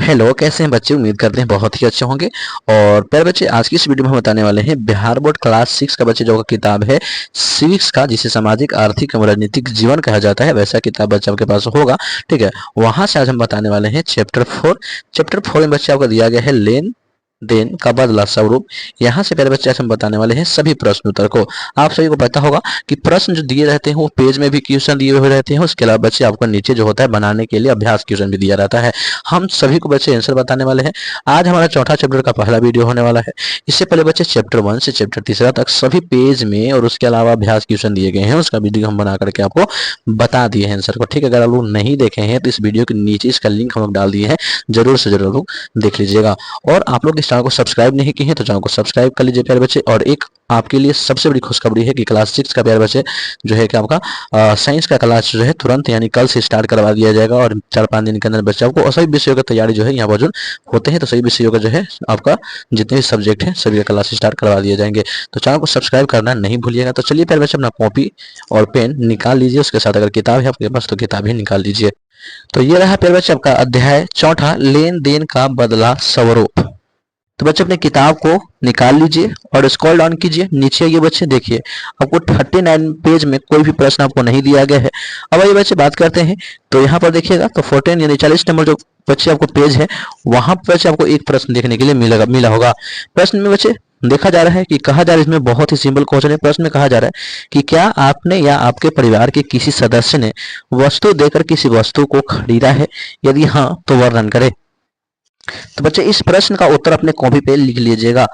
Hello, कैसे हैं बच्चे। उम्मीद करते हैं बहुत ही अच्छे होंगे। और प्यारे बच्चे, आज की इस वीडियो में हम बताने वाले हैं बिहार बोर्ड क्लास 6 का बच्चे जो किताब है सिविक्स का, जिसे सामाजिक आर्थिक एवं राजनीतिक जीवन कहा जाता है, वैसा किताब बच्चे आपके पास होगा। ठीक है, वहां से आज हम बताने वाले हैं चैप्टर 4। चैप्टर 4 में बच्चे आपको दिया गया है लेन देन का बदला स्वरूप। यहाँ से पहले बच्चे हम बताने वाले हैं सभी प्रश्न उत्तर को। आप सभी को पता होगा कि प्रश्न जो दिए रहते हैं वो पेज में भी क्वेश्चन दिए हुए रहते हैं, उसके अलावा बच्चे आपको नीचे जो होता है बनाने के लिए अभ्यास क्वेश्चन भी दिया रहता है। हम सभी को बच्चे आंसर बताने वाले हैं। आज हमारा चौथा चैप्टर का पहला वीडियो होने वाला है। इससे पहले बच्चे चैप्टर 1 से चैप्टर 3 तक सभी पेज में और उसके अलावा अभ्यास क्वेश्चन दिए गए हैं, उसका वीडियो हम बना करके आपको बता दिए हैं आंसर को। ठीक है, अगर आप लोग नहीं देखे हैं तो इस वीडियो के नीचे इसका लिंक हम लोग डाल दिए हैं, जरूर से जरूर लोग देख लीजिएगा। और आप लोग इस चैनल को सब्सक्राइब नहीं किए हैं तो चैनल को सब्सक्राइब कर लीजिए प्यारे बच्चे। और एक आपके लिए सबसे बड़ी खुशखबरी है कि क्लास 6 का प्यारे बच्चे जो है कि आपका साइंस का क्लास जो है तुरंत यानी कल से स्टार्ट करवा दिया जाएगा। और 4-5 दिन के अंदर बच्चे आपको सभी विषयों की तैयारी जो है यहाँ मौजूद होते हैं, तो सभी विषयों का जो है आपका जितने भी सब्जेक्ट हैं सभी का क्लास स्टार्ट करवा दिए जाएंगे। तो चैनल को सब्सक्राइब करना नहीं भूलिएगा। तो चलिए प्यारे बच्चे, अपना कॉपी और पेन निकाल लीजिए, उसके साथ अगर किताब है आपके पास तो किताब ही निकाल लीजिए। तो ये रहा प्यारे बच्चे आपका अध्याय चौथा, लेन देन का बदला स्वरूप। तो बच्चे अपने किताब को निकाल लीजिए और स्क्रॉल डाउन कीजिए नीचे। ये बच्चे देखिए आपको 39 पेज में कोई भी प्रश्न आपको नहीं दिया गया है। अब ये बच्चे बात करते हैं तो यहाँ पर देखिएगा तो 14 यानी 40 नंबर जो बच्चे आपको पेज है वहां पर बच्चे आपको एक प्रश्न देखने के लिए मिला होगा। प्रश्न में बच्चे देखा जा रहा है कि कहा जा रहा है, इसमें बहुत ही सिंपल क्वेश्चन है। प्रश्न में कहा जा रहा है कि क्या आपने या आपके परिवार के किसी सदस्य ने वस्तु देकर किसी वस्तु को खरीदा है, यदि हाँ तो वर्णन करें। तो बच्चे इस प्रश्न का उत्तर अपने कॉपी पे लिख लीजिएगा।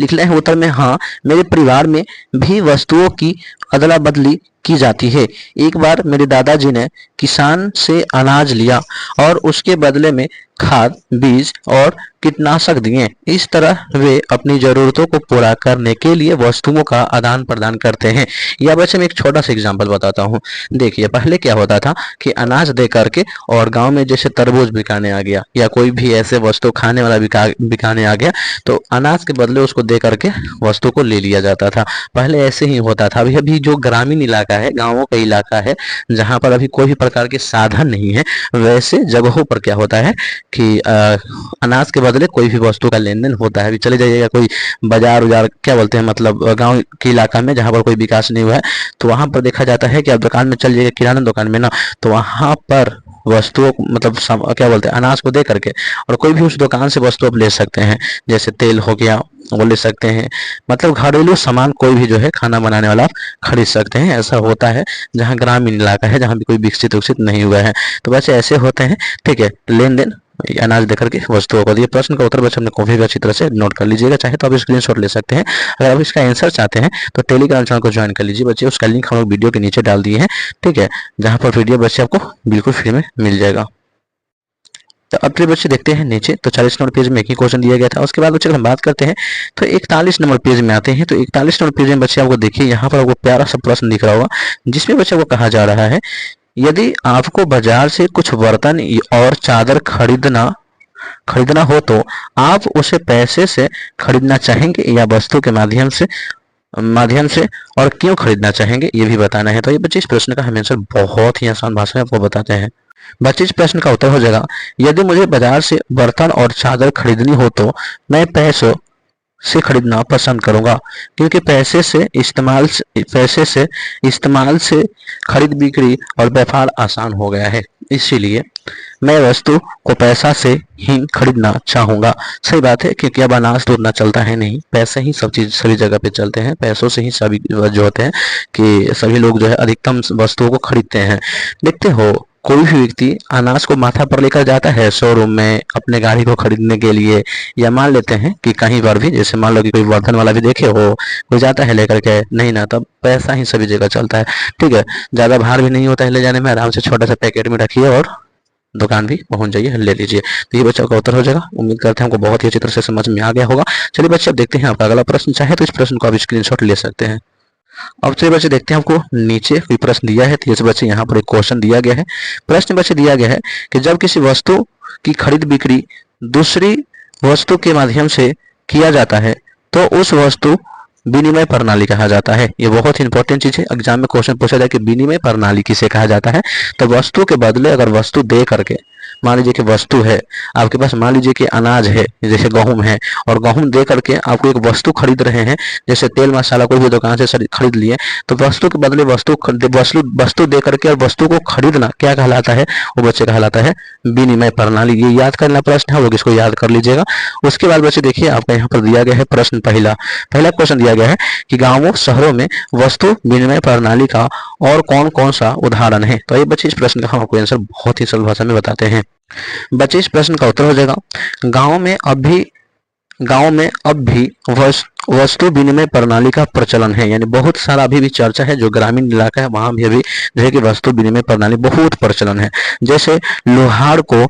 लिखना है उत्तर में, हाँ मेरे परिवार में भी वस्तुओं की अदला बदली की जाती है। एक बार मेरे दादाजी ने किसान से अनाज लिया और उसके बदले में खाद, बीज और कीटनाशक दिए। इस तरह वे अपनी जरूरतों को पूरा करने के लिए वस्तुओं का आदान प्रदान करते हैं। या बच्चे मैं एक छोटा सा एग्जांपल बताता हूँ। देखिए पहले क्या होता था कि अनाज दे करके और गांव में जैसे तरबूज बिकाने आ गया या कोई भी ऐसे वस्तु खाने वाला बिकाने आ गया तो अनाज के बदले उसको दे करके वस्तु को ले लिया जाता था। पहले ऐसे ही होता था। अभी जो ग्रामीण इलाका है, गाँवों का इलाका है, जहाँ पर अभी कोई भी प्रकार के साधन नहीं है, वैसे जगहों पर क्या होता है कि अनाज के बदले कोई भी वस्तु का लेन देन होता है। अभी चले जाइएगा कोई बाजार उजार क्या बोलते हैं, मतलब गांव के इलाका में जहां पर कोई विकास नहीं हुआ है, तो वहां पर देखा जाता है कि आप दुकान में चल जाइए, किराना दुकान में ना, तो वहां पर वस्तुओं मतलब क्या बोलते हैं अनाज को दे करके और कोई भी उस दुकान से वस्तु आप ले सकते हैं। जैसे तेल हो गया वो ले सकते हैं, मतलब घरेलू सामान कोई भी जो है खाना बनाने वाला आप खरीद सकते हैं। ऐसा होता है जहाँ ग्रामीण इलाका है, जहाँ भी कोई विकसित नहीं हुआ है, तो वैसे ऐसे होते हैं। ठीक है, लेन देन अनाज देकर के वस्तुओं को दिए। प्रश्न का उत्तर बच्चे अपने कॉपी पे अच्छी तरह से नोट कर लीजिएगा, चाहे तो आप स्क्रीनशॉट ले सकते हैं। अगर आप इसका आंसर चाहते हैं तो टेलीग्राम चैनल को ज्वाइन कर लीजिए बच्चे, उसका लिंक हम लोग वीडियो के नीचे डाल दिए हैं। ठीक है, जहां पर वीडियो बच्चे आपको बिल्कुल फ्री में मिल जाएगा। तो अब फिर बच्चे देखते हैं नीचे, तो 40 नंबर पेज में एक ही क्वेश्चन दिया गया था। उसके बाद बच्चे हम बात करते हैं तो 41 नंबर पेज में आते हैं। तो 41 नंबर पेज में बच्चे आपको देखिए यहाँ पर आपको प्यारा सा प्रश्न दिख रहा होगा, जिसमें बच्चे को कहा जा रहा है यदि आपको बाजार से कुछ बर्तन और चादर खरीदना हो तो आप उसे पैसे से खरीदना चाहेंगे या वस्तु के माध्यम से और क्यों खरीदना चाहेंगे, ये भी बताना है। तो ये बच्चे इस प्रश्न का हम आंसर बहुत ही आसान भाषा में आपको बताते हैं। बच्चे इस प्रश्न का उत्तर हो जाएगा, यदि मुझे बाजार से बर्तन और चादर खरीदनी हो तो मैं पैसों से खरीदना पसंद करूंगा, क्योंकि पैसे से इस्तेमाल से खरीद बिक्री और व्यापार आसान हो गया है, इसीलिए मैं वस्तु को पैसा से ही खरीदना चाहूंगा। सही बात है, क्योंकि अब अनाज तो उतना चलता है नहीं, पैसे ही सब चीज सभी जगह पे चलते हैं। पैसों से ही सभी जो होते हैं कि सभी लोग जो है अधिकतम वस्तुओं को खरीदते हैं। देखते हो कोई भी व्यक्ति अनाज को माथा पर लेकर जाता है शोरूम में अपने गाड़ी को खरीदने के लिए, या मान लेते हैं कि कहीं पर भी, जैसे मान लो कि कोई बर्तन वाला भी देखे हो, कोई जाता है लेकर के, नहीं ना, तब पैसा ही सभी जगह चलता है। ठीक है, ज्यादा भार भी नहीं होता है ले जाने में, आराम से छोटा सा पैकेट में रखिए और दुकान भी पहुंच जाइए, ले लीजिए। तो ये बच्चों का उत्तर हो जाएगा। उम्मीद करते हैं हमको बहुत ही अच्छी तरह से समझ में आ गया होगा। चलिए बच्चे अब देखते हैं आपका अगला प्रश्न। चाहे तो इस प्रश्न को आप स्क्रीनशॉट ले सकते हैं। अब चलिए बच्चे देखते हैं आपको नीचे कोई प्रश्न दिया है। तो जैसे बच्चे यहाँ पर एक क्वेश्चन दिया गया है। प्रश्न बच्चे दिया गया है कि जब किसी वस्तु की खरीद बिक्री दूसरी वस्तु के माध्यम से किया जाता है तो उस वस्तु विनिमय प्रणाली कहा जाता है। ये बहुत ही इंपॉर्टेंट चीज है, एग्जाम में क्वेश्चन पूछा जाए कि विनिमय प्रणाली किसे कहा जाता है। तो वस्तु के बदले अगर वस्तु दे करके मान लीजिए कि वस्तु है, आपके पास मान लीजिए कि अनाज है जैसे गेहूं है, और गेहूं दे करके आपको एक वस्तु खरीद रहे हैं, जैसे तेल मसाला कोई भी दुकान से खरीद लिए, तो वस्तु के बदले वस्तु दे करके और वस्तु को खरीदना क्या कहलाता है, वो बच्चे कहलाता है विनिमय प्रणाली। ये याद करना प्रश्न है, वो इसको याद कर लीजिएगा। उसके बाद बच्चे देखिए आपका यहाँ पर दिया गया है प्रश्न, पहला क्वेश्चन दिया गया है कि गांवों शहरों में वस्तु विनिमय प्रणाली का और कौन कौन सा उदाहरण है। तो ये बच्चे इस प्रश्न का हम आपको आंसर बहुत ही सरल भाषा में बताते हैं। बच्चे इस प्रश्न का उत्तर हो जाएगा, गांव में अब भी वस्तु विनिमय प्रणाली का प्रचलन है, यानी बहुत सारा अभी भी चर्चा है, जो ग्रामीण इलाका है वहां भी अभी जो है कि वस्तु विनिमय प्रणाली बहुत प्रचलन है। जैसे लोहार को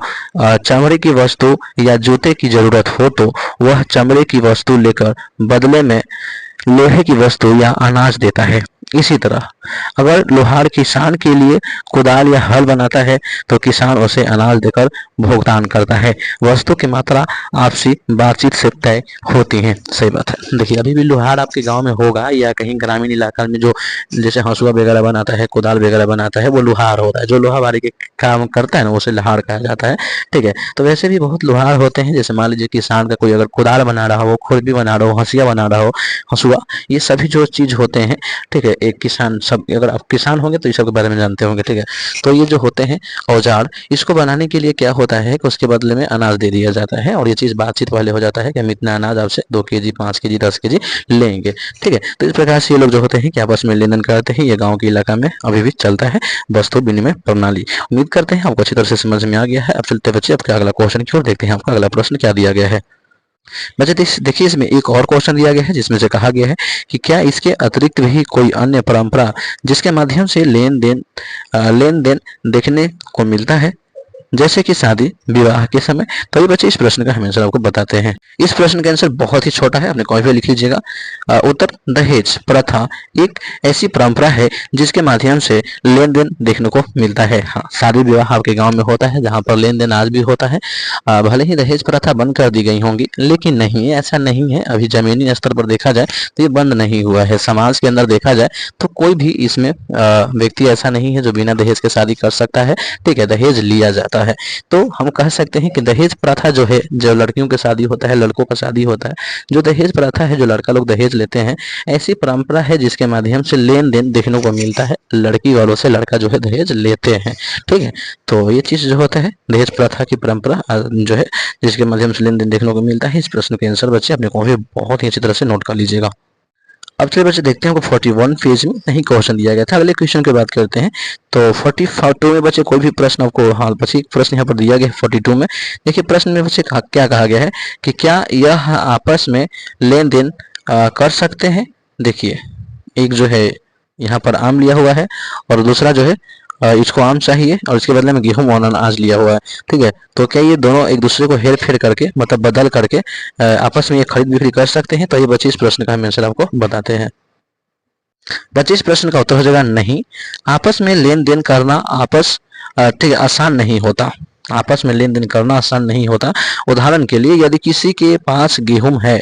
चमड़े की वस्तु या जूते की जरूरत हो तो वह चमड़े की वस्तु लेकर बदले में लोहे की वस्तु या अनाज देता है। इसी तरह अगर लोहार किसान के लिए कुदाल या हल बनाता है तो किसान उसे अनाज देकर भुगतान करता है। वस्तु की मात्रा आपसी बातचीत से तय होती है। सही बात है। देखिए अभी भी लोहार आपके गांव में होगा या कहीं ग्रामीण इलाका में जो जैसे हंसुआ वगैरह बनाता है, कुदाल वगैरह बनाता है, वो लोहार होता है। जो लोहाबारी के काम करता है ना उसे लोहार कहा जाता है। ठीक है, तो वैसे भी बहुत लोहार होते हैं। जैसे मान लीजिए किसान का कोई अगर कुदाल बना रहा हो, खुरपी बना रहा हो, हंसिया बना रहा हो, हंसुआ, ये सभी जो चीज होते हैं, ठीक है, एक किसान, सब अगर आप किसान होंगे तो इस सब के बारे में जानते होंगे। ठीक है, तो ये जो होते हैं औजार, इसको बनाने के लिए क्या होता है कि उसके बदले में अनाज दे दिया जाता है, और ये चीज बातचीत वाले हो जाता है कि हम इतना अनाज आपसे 2 केजी, 5 केजी, 10 केजी लेंगे। ठीक है, तो इस प्रकार से ये लोग जो होते हैं कि आपस में लेन देन करते हैं। ये गाँव के इलाका में अभी भी चलता है वस्तु विनिमय प्रणाली। उम्मीद करते हैं आपको अच्छी तरह से समझ में आ गया है। अब चलते बच्चे आपका अगला क्वेश्चन की ओर देखते हैं। आपका अगला प्रश्न क्या दिया गया है। बच्चे देखिए इसमें एक और क्वेश्चन दिया गया है, जिसमें से कहा गया है कि क्या इसके अतिरिक्त भी कोई अन्य परंपरा जिसके माध्यम से लेन देन देखने को मिलता है, जैसे कि शादी विवाह के समय। तो ये बच्चे इस प्रश्न का हम आंसर आपको बताते हैं। इस प्रश्न का आंसर बहुत ही छोटा है, अपने कॉपी पे लिख लीजिएगा। उत्तर, दहेज प्रथा एक ऐसी परंपरा है जिसके माध्यम से लेन देन देखने को मिलता है। हाँ, शादी विवाह आपके गांव में होता है, जहां पर लेन देन आज भी होता है। भले ही दहेज प्रथा बंद कर दी गई होंगी, लेकिन नहीं, ऐसा नहीं है। अभी जमीनी स्तर पर देखा जाए तो ये बंद नहीं हुआ है। समाज के अंदर देखा जाए तो कोई भी इसमें व्यक्ति ऐसा नहीं है जो बिना दहेज के शादी कर सकता है। ठीक है, दहेज लिया जाता है। तो हम कह सकते हैं कि दहेज प्रथा जो है, जो लड़कियों की शादी होता है, लड़कों का शादी होता है, जो दहेज प्रथा है, जो लड़का लोग दहेज लेते हैं, ऐसी परंपरा है जिसके माध्यम से लेन देन देखने को मिलता है। लड़की वालों से लड़का जो है दहेज लेते हैं। ठीक है, तो ये चीज जो होता है दहेज प्रथा की परंपरा जो है, जिसके माध्यम से लेन देन देखने को मिलता है। इस प्रश्न के आंसर बच्चे अपने कॉपी बहुत ही अच्छी तरह से नोट कर लीजिएगा। अब चलिए बच्चे देखते हैं, 41 पेज में नहीं क्वेश्चन दिया गया था। अगले क्वेश्चन की बात करते हैं। तो 42 में बच्चे कोई भी प्रश्न आपको, हाँ बच्चे एक प्रश्न यहाँ पर दिया गया है 42 में। देखिए प्रश्न में बच्चे क्या कहा गया है कि क्या यह आपस में लेन देन कर सकते हैं। देखिए एक जो है यहाँ पर आम लिया हुआ है, और दूसरा जो है इसको आम चाहिए और इसके बदले में गेहूं और अनाज लिया हुआ है। ठीक है, तो क्या ये दोनों एक दूसरे को हेर फेर करके, मतलब बदल करके आपस में ये खरीद बिक्री कर सकते हैं। तो ये बच्चे इस प्रश्न का हम आंसर आपको बताते हैं। बच्चे इस प्रश्न का उत्तर हो जाएगा नहीं। आपस में लेन देन करना ठीक है, आसान नहीं होता। आपस में लेन देन करना आसान नहीं होता। उदाहरण के लिए यदि किसी के पास गेहूं है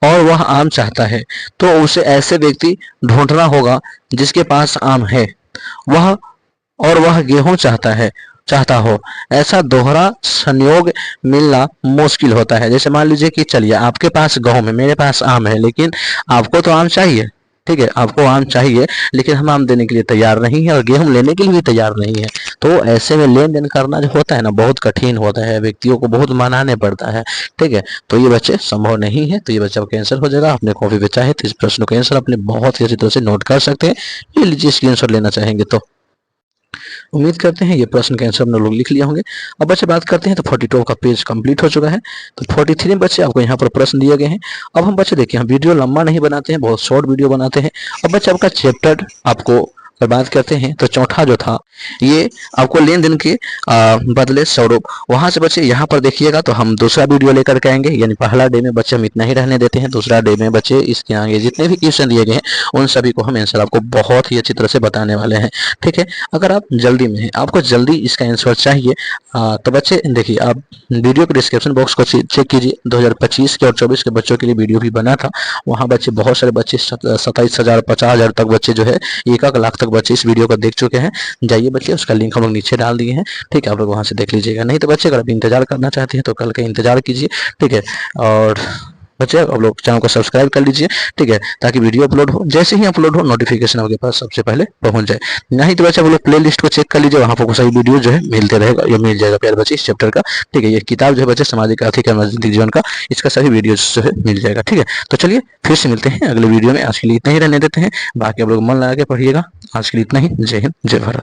और वह आम चाहता है, तो उसे ऐसे व्यक्ति ढूंढना होगा जिसके पास आम है वह गेहूं चाहता हो। ऐसा दोहरा संयोग मिलना मुश्किल होता है। जैसे मान लीजिए कि चलिए आपके पास गेहूं है, मेरे पास आम है, लेकिन आपको तो आम चाहिए। ठीक है, आपको आम चाहिए, लेकिन हम आम देने के लिए तैयार नहीं है और गेहूं लेने के लिए भी तैयार नहीं है। तो ऐसे में लेन देन करना जो होता है ना, बहुत कठिन होता है, व्यक्तियों को बहुत मनाने पड़ता है। ठीक है, तो ये बच्चे संभव नहीं है। तो ये बच्चा का आंसर हो जाएगा। अपने कॉपी पे चाहे तो इस प्रश्न का आंसर अपने बहुत ही अच्छी तरह से नोट कर सकते हैं। ये लीजिए स्क्रीनशॉट लेना चाहेंगे तो। उम्मीद करते हैं ये प्रश्न के आंसर हम लोग लिख लिए होंगे। अब बच्चे बात करते हैं तो 42 का पेज कंप्लीट हो चुका है। तो 43 में बच्चे आपको यहाँ पर प्रश्न दिए गए हैं। अब हम बच्चे देखिए, हम वीडियो लंबा नहीं बनाते हैं, बहुत शॉर्ट वीडियो बनाते हैं। अब बच्चे आपका चैप्टर आपको अगर बात करते हैं तो चौथा जो था ये आपको लेन देन के बदले स्वरूप, वहां से बच्चे यहाँ पर देखिएगा तो हम दूसरा वीडियो लेकर के आएंगे। यानी पहला डे में बच्चे हम इतना ही रहने देते हैं, दूसरा डे में बच्चे इसके आगे जितने भी क्वेश्चन दिए गए हैं उन सभी को हम आंसर आपको बहुत ही अच्छी तरह से बताने वाले हैं। ठीक है, अगर आप जल्दी में हैं, आपको जल्दी इसका आंसर चाहिए, तो बच्चे देखिए आप वीडियो के डिस्क्रिप्शन बॉक्स को चेक कीजिए। 2025 के और 24 के बच्चों के लिए वीडियो भी बना था। वहाँ बच्चे बहुत सारे बच्चे 27,000 50,000 तक बच्चे जो है 1 लाख तक तक बच्चे इस वीडियो को देख चुके हैं, जाइए बच्चे उसका लिंक हम लोग नीचे डाल दिए हैं, ठीक है, आप लोग वहाँ से देख लीजिएगा। नहीं तो बच्चे अगर आप इंतजार करना चाहते हैं तो कल का इंतजार कीजिए, ठीक है। और बच्चे आप लोग चैनल को सब्सक्राइब कर लीजिए, ठीक है, ताकि वीडियो अपलोड हो, जैसे ही अपलोड हो नोटिफिकेशन आपके पास सबसे पहले पहुंच जाए। नहीं तो बच्चे आप लोग प्ले लिस्ट को चेक कर लीजिए, वहाँ पर सही वीडियो जो है मिलते रहेगा, ये मिल जाएगा प्यारे बच्चे इस चैप्टर का, ठीक है। ये किताब जो है बच्चे सामाजिक आर्थिक एवं राजनीतिक जीवन का, इसका सभी वीडियो जो है मिल जाएगा, ठीक है। तो चलिए फिर से मिलते हैं अगले वीडियो में, आज के लिए इतना ही रहने देते हैं, बाकी आप लोग मन लगा के पढ़िएगा। आज के लिए इतना ही, जय हिंद जय भारत।